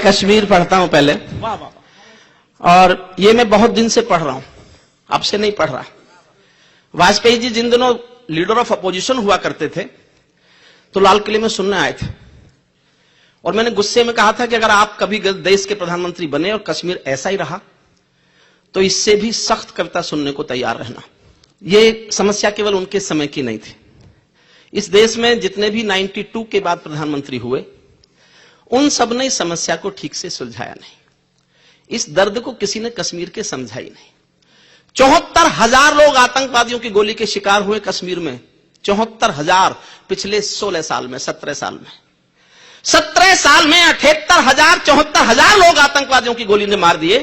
कश्मीर पढ़ता हूं पहले, और ये मैं बहुत दिन से पढ़ रहा हूं, अब से नहीं पढ़ रहा। वाजपेयी जी जिन दिनों लीडर ऑफ अपोजिशन हुआ करते थे तो लाल किले में सुनने आए थे, और मैंने गुस्से में कहा था कि अगर आप कभी देश के प्रधानमंत्री बने और कश्मीर ऐसा ही रहा तो इससे भी सख्त कविता सुनने को तैयार रहना। ये समस्या केवल उनके समय की नहीं थी। इस देश में जितने भी 92 के बाद प्रधानमंत्री हुए उन सब ने इस समस्या को ठीक से सुलझाया नहीं। इस दर्द को किसी ने कश्मीर के समझा ही नहीं। 74,000 लोग आतंकवादियों की गोली के शिकार हुए कश्मीर में, 74,000 पिछले 16 साल में, 17 साल में। 17 साल में 78,000 74,000 लोग आतंकवादियों की गोली ने मार दिए,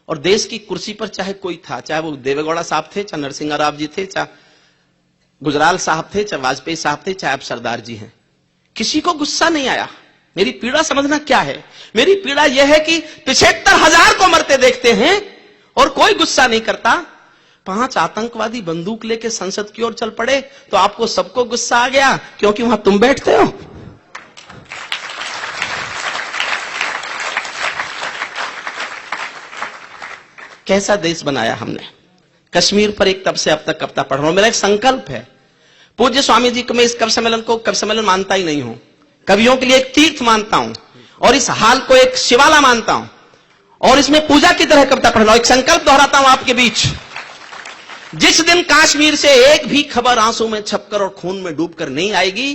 और देश की कुर्सी पर चाहे कोई था, चाहे वो देवेगौड़ा साहब थे, चाहे नरसिंह राव जी थे, चाहे गुजराल साहब थे, चाहे वाजपेयी साहब थे, चाहे अब सरदार जी हैं, किसी को गुस्सा नहीं आया। मेरी पीड़ा समझना क्या है? मेरी पीड़ा यह है कि 75,000 को मरते देखते हैं और कोई गुस्सा नहीं करता। 5 आतंकवादी बंदूक लेके संसद की ओर चल पड़े तो आपको सबको गुस्सा आ गया, क्योंकि वहां तुम बैठते हो। कैसा देश बनाया हमने। कश्मीर पर एक तब से अब तक कविता पढ़ रहा हूं। मेरा एक संकल्प है, पूज्य स्वामी जी को मैं इस कवि सम्मेलन को कवि सम्मेलन मानता ही नहीं हूं, कवियों के लिए एक तीर्थ मानता हूं, और इस हाल को एक शिवाला मानता हूं, और इसमें पूजा की तरह कविता पढ़ रहा हूं। एक संकल्प दोहराता हूं आपके बीच, जिस दिन कश्मीर से एक भी खबर आंसू में छपकर और खून में डूबकर नहीं आएगी,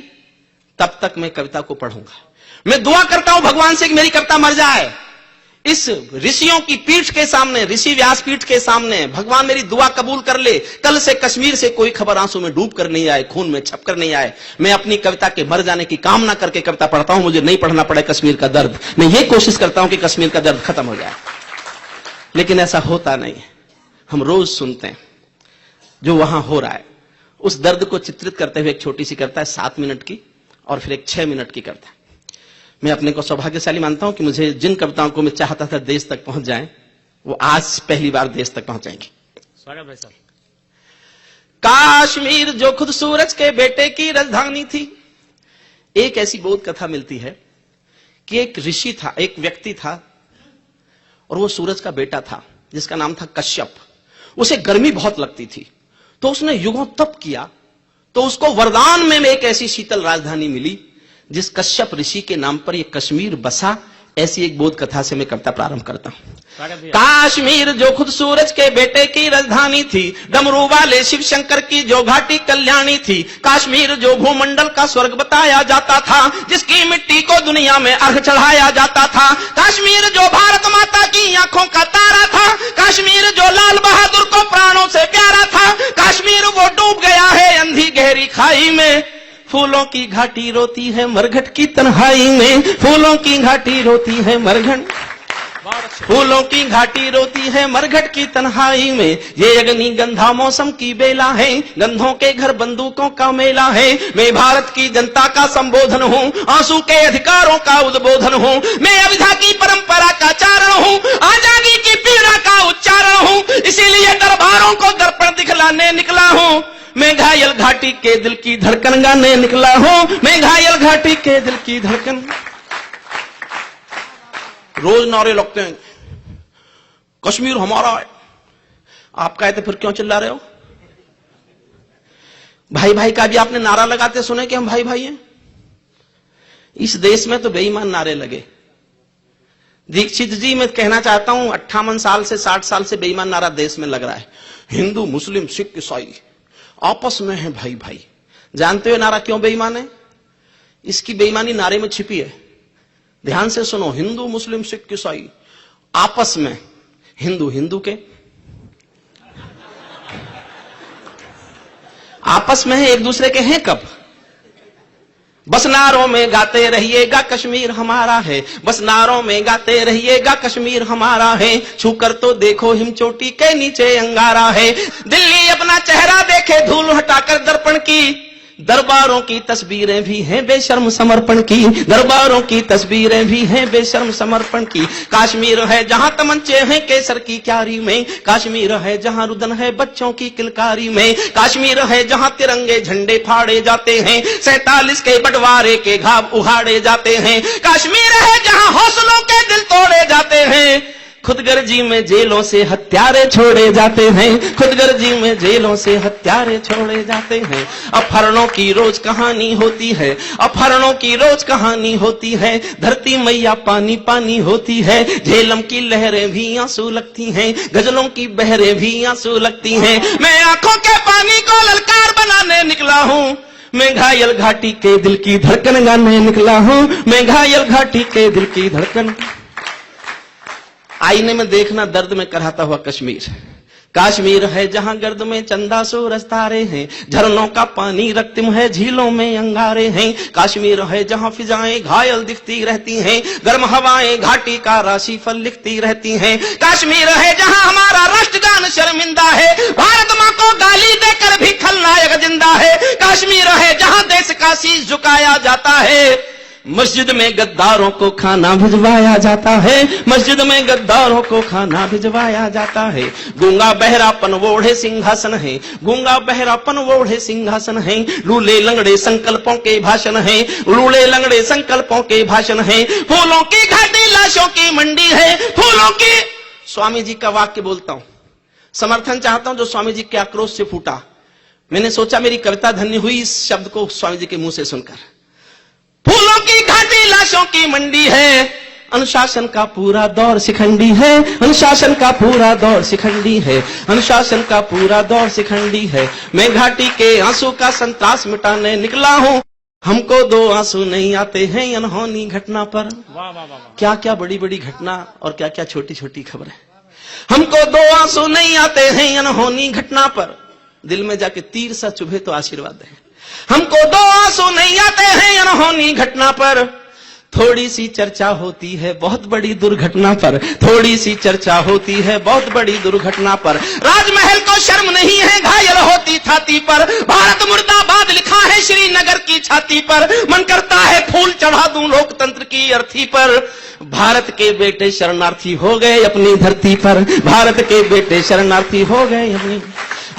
तब तक मैं कविता को पढ़ूंगा। मैं दुआ करता हूं भगवान से कि मेरी कविता मर जाए। इस ऋषियों की पीठ के सामने, ऋषि व्यास पीठ के सामने भगवान मेरी दुआ कबूल कर ले। कल से कश्मीर से कोई खबर आंसू में डूब कर नहीं आए, खून में छप कर नहीं आए। मैं अपनी कविता के मर जाने की कामना करके कविता पढ़ता हूं, मुझे नहीं पढ़ना पड़े कश्मीर का दर्द। मैं ये कोशिश करता हूं कि कश्मीर का दर्द खत्म हो जाए, लेकिन ऐसा होता नहीं है। हम रोज सुनते हैं जो वहां हो रहा है। उस दर्द को चित्रित करते हुए एक छोटी सी कविता है 7 मिनट की, और फिर एक 6 मिनट की कविता। मैं अपने को सौभाग्यशाली मानता हूं कि मुझे जिन कविताओं को मैं चाहता था देश तक पहुंच जाएं, वो आज पहली बार देश तक पहुंचाएंगी। स्वागत भाई साहब। काश्मीर जो खुद सूरज के बेटे की राजधानी थी। एक ऐसी बोध कथा मिलती है कि एक ऋषि था, एक व्यक्ति था, और वो सूरज का बेटा था जिसका नाम था कश्यप। उसे गर्मी बहुत लगती थी, तो उसने युगों तप किया, तो उसको वरदान में एक ऐसी शीतल राजधानी मिली जिस कश्यप ऋषि के नाम पर यह कश्मीर बसा। ऐसी एक बोध कथा से मैं कविता प्रारंभ करता हूं। काश्मीर जो खुद सूरज के बेटे की राजधानी थी, डमरू वाले शिव शंकर की जो घाटी कल्याणी थी। काश्मीर जो भूमंडल का स्वर्ग बताया जाता था, जिसकी मिट्टी को दुनिया में अर्घ चढ़ाया जाता था। काश्मीर जो भारत माता की आंखों का तारा था। काश्मीर जो लाल बहादुर को प्राणों से प्यारा था। काश्मीर वो डूब गया है अंधी गहरी खाई में। फूलों की घाटी रोती है मरघट की तन्हाई में। फूलों की घाटी रोती है मरघट, फूलों की घाटी रोती है मरघट की तन्हाई में। ये अग्नि गंधा मौसम की बेला है, गंधों के घर बंदूकों का मेला है। मैं भारत की जनता का संबोधन हूँ, आंसू के अधिकारों का उद्बोधन हूँ। मैं अविधा की परंपरा का चारण हूँ, आजादी की पीड़ा का उच्चारण हूँ। इसीलिए दरबारों को दर्पण दिखलाने निकला हूँ। मैं घायल घाटी के दिल की धड़कन गाने निकला हूं। मैं घायल घाटी के दिल की धड़कन। रोज नारे लगते हैं कश्मीर हमारा है। आप कहते फिर क्यों चिल्ला रहे हो? भाई भाई का भी आपने नारा लगाते सुने कि हम भाई भाई हैं? इस देश में तो बेईमान नारे लगे। दीक्षित जी, मैं कहना चाहता हूं 58 साल से 60 साल से बेईमान नारा देश में लग रहा है। हिंदू मुस्लिम सिख ईसाई आपस में है भाई भाई। जानते हो नारा क्यों बेईमान है? इसकी बेईमानी नारे में छिपी है। ध्यान से सुनो, हिंदू मुस्लिम सिख ईसाई आपस में, हिंदू हिंदू के आपस में है, एक दूसरे के हैं कब? बस नारों में गाते रहिएगा कश्मीर हमारा है। बस नारों में गाते रहिएगा कश्मीर हमारा है। छूकर तो देखो हिम चोटी के नीचे अंगारा है। दिल्ली अपना चेहरा देखे धूल हटाकर दर्पण की। दरबारों की तस्वीरें भी हैं बेशर्म समर्पण की, दरबारों की तस्वीरें भी हैं बेशर्म समर्पण की। काश्मीर है जहां तमंचे हैं केसर की क्यारी में, काश्मीर है जहां रुदन है बच्चों की किलकारी में, काश्मीर है जहां तिरंगे झंडे फाड़े जाते हैं, 47 के बंटवारे के घाव उहाड़े जाते हैं। काश्मीर है जहां हौसलों के दिल तोड़े जाते हैं, खुदगर्जी में जेलों से हत्यारे छोड़े जाते हैं, खुदगर्जी में जेलों से हत्यारे छोड़े जाते हैं। अपहरणों की रोज कहानी होती है, अपहरणों की रोज कहानी होती है, धरती मैया पानी पानी होती है। झेलम की लहरें भी आंसू लगती हैं, गजलों की बहरें भी आंसू लगती हैं। मैं आंखों के पानी को ललकार बनाने निकला हूँ, मैं घायल घाटी के दिल की धड़कन गाने निकला हूँ, मैं घायल घाटी के दिल की धड़कन। आईने में देखना दर्द में कराता हुआ कश्मीर, काश्मीर है जहां गर्द में चंदा सूरज तारे हैं, झरनों का पानी रक्तिम है झीलों में अंगारे हैं। काश्मीर है जहां फिजाएं घायल दिखती रहती हैं, गर्म हवाएं घाटी का राशि फल लिखती रहती हैं। काश्मीर है जहां हमारा राष्ट्रगान शर्मिंदा है, भारत मां को गाली देकर भी खलनायक जिंदा है। काश्मीर है जहां देश का शीश झुकाया जाता है, मस्जिद में गद्दारों को खाना भिजवाया जाता है, मस्जिद में गद्दारों को खाना भिजवाया जाता है। गूंगा बहरापन वोढ़े सिंहासन है, गूंगा बहरापन वोढ़े सिंहासन है, लूले लंगड़े संकल्पों के भाषण है, लूले लंगड़े संकल्पों के भाषण है। फूलों की घाटी लाशों की मंडी है, फूलों की। स्वामी जी का वाक्य बोलता हूं, समर्थन चाहता हूं जो स्वामी जी के आक्रोश से फूटा। मैंने सोचा मेरी कविता धन्य हुई इस शब्द को स्वामी जी के मुंह से सुनकर। फूलों की घाटी लाशों की मंडी है, अनुशासन का पूरा दौर शिखंडी है, अनुशासन का पूरा दौर शिखंडी है, अनुशासन का पूरा दौर शिखंडी है। मैं घाटी के आंसू का संतास मिटाने निकला हूं, हमको 2 आंसू नहीं आते हैं अनहोनी घटना पर। वाह वाह वाह, क्या क्या बड़ी बड़ी घटना और क्या क्या छोटी छोटी खबरें। हमको 2 आंसू नहीं आते हैं अनहोनी घटना पर, दिल में जाके तीर सा चुभे तो आशीर्वाद है। हमको 2 आंसू नहीं आते हैं अनहोनी घटना पर, थोड़ी सी चर्चा होती है बहुत बड़ी दुर्घटना पर, थोड़ी सी चर्चा होती है बहुत बड़ी दुर्घटना पर। राजमहल को शर्म नहीं है घायल होती छाती पर, भारत मुर्दाबाद लिखा है श्रीनगर की छाती पर। मन करता है फूल चढ़ा दूं लोकतंत्र की अर्थी पर। भारत के बेटे शरणार्थी हो गए अपनी धरती पर, भारत के बेटे शरणार्थी हो गए अपनी,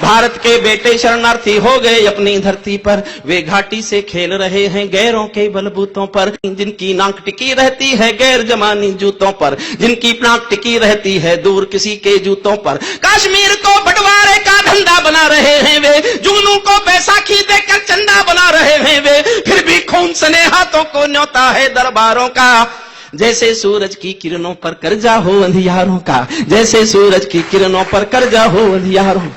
भारत के बेटे शरणार्थी हो गए अपनी धरती पर। वे घाटी से खेल रहे हैं गैरों के बलबूतों पर, जिनकी नाक टिकी रहती है गैर जमानी जूतों पर, जिनकी नाक टिकी रहती है दूर किसी के जूतों पर। काश्मीर को बंटवारे का धंधा बना रहे हैं वे, जुगनू को बैसाखी देकर चंदा बना रहे हैं वे, फिर भी खून सने हाथों को न्योता है दरबारों का। जैसे सूरज की किरणों पर कर्जा हो अंधियारों का, जैसे सूरज की किरणों पर कर्जा हो अंधियारों।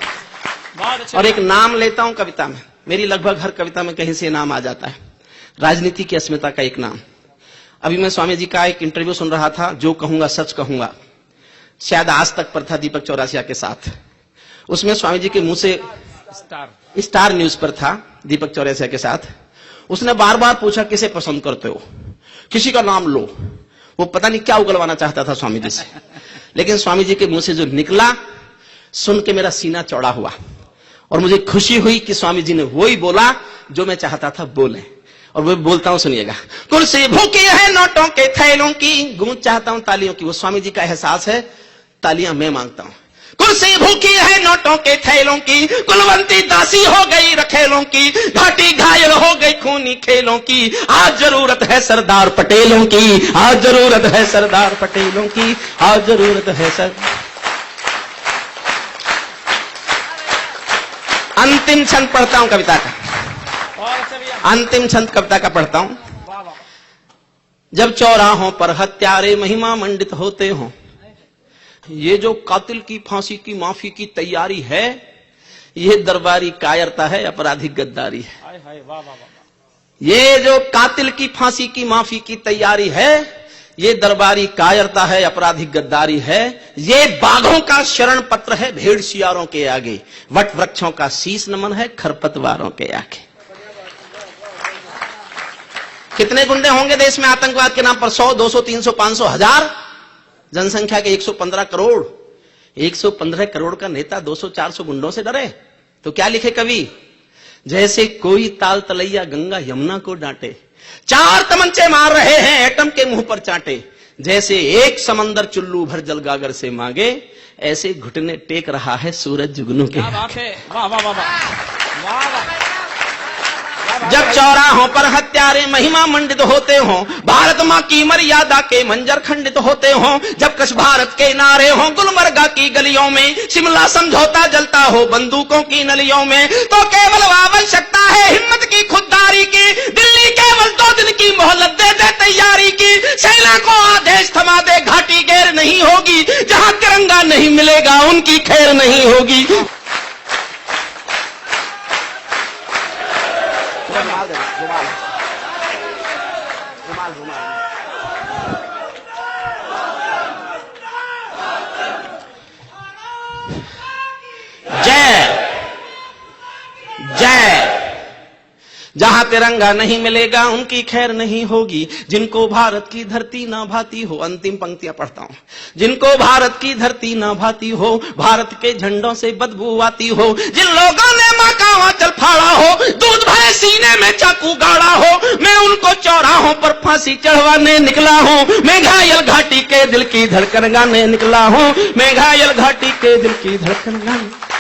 और एक नाम लेता हूं कविता में, मेरी लगभग हर कविता में कहीं से नाम आ जाता है, राजनीति की अस्मिता का एक नाम। अभी मैं स्वामी जी का एक इंटरव्यू सुन रहा था, जो कहूंगा सच कहूंगा, शायद आज तक पर था दीपक चौरसिया के साथ। उसमें स्वामी जी के मुंह से स्टार न्यूज पर था दीपक चौरसिया के साथ। उसने बार बार पूछा किसे पसंद करते हो, किसी का नाम लो। वो पता नहीं क्या उगलवाना चाहता था स्वामी जी से, लेकिन स्वामी जी के मुंह से जो निकला सुन के मेरा सीना चौड़ा हुआ और मुझे खुशी हुई कि स्वामी जी ने वही बोला जो मैं चाहता था बोले। और वो बोलता हूं सुनिएगा। कुर्सी भूखी है नोटों के थैलों की, गूंज चाहता हूं तालियों की। वो स्वामी जी का एहसास है, तालियां मैं मांगता हूं। कुर्सी भूखी है नोटों के थैलों की, कुलवंती दासी हो गई रखेलों की, घाटी घायल हो गई खूनी खेलों की। आज जरूरत है सरदार पटेलों की, आज जरूरत है सरदार पटेलों की, आज जरूरत है सर। अंतिम छंद पढ़ता हूं कविता का, अंतिम छंद कविता का पढ़ता हूं। जब चौराहों पर हत्यारे महिमा मंडित होते हों, ये जो कातिल की फांसी की माफी की तैयारी है, ये दरबारी कायरता है, आपराधिक गद्दारी है। ये जो कातिल की फांसी की माफी की तैयारी है, ये दरबारी कायरता है, आपराधिक गद्दारी है। ये बाघों का शरण पत्र है भेड़ शियारों के आगे, वट वृक्षों का शीश नमन है खरपतवारों के आगे। कितने गुंडे होंगे देश में आतंकवाद के नाम पर? 100, 200, 300, 500, 1000। जनसंख्या के 115 करोड़, 115 करोड़ का नेता 200, 400 गुंडों से डरे? तो क्या लिखे कवि? जैसे कोई ताल तलैया गंगा यमुना को डांटे, 4 तमंचे मार रहे हैं एटम के मुंह पर चांटे, जैसे एक समंदर चुल्लू भर जल गागर से मांगे, ऐसे घुटने टेक रहा है सूरज जुगनू के। क्या बात है, वाह वाह वाह वाह वाह। जब चौराहों पर हत्यारे महिमा मंडित होते हों, भारत मां की मर्यादा के मंजर खंडित होते हों, जब कश भारत के नारे हों गुलमर्गा की गलियों में, शिमला समझौता जलता हो बंदूकों की नलियों में, तो केवल आवश्यकता है हिम्मत की, खुददारी की। दिल्ली केवल 2 दिन की मोहलत दे दे तैयारी की, सेना को आदेश थमा दे, घाटी गैर नहीं होगी, जहां तिरंगा नहीं मिलेगा उनकी खैर नहीं होगी। जय जय। जहां तिरंगा नहीं मिलेगा उनकी खैर नहीं होगी, जिनको भारत की धरती ना भाती हो। अंतिम पंक्तियां पढ़ता हूं। जिनको भारत की धरती ना भाती हो, भारत के झंडों से बदबू आती हो, जिन लोगों ने मां का आंचल फाड़ा हो, दूध भरे सीने में चाकू गाड़ा हो, मैं उनको चौराहों पर फांसी चढ़वाने निकला हूं। मैं घायल घाटी के दिल की धड़कन गाने निकला हूं, मैं घायल घाटी के दिल की धड़कन गाने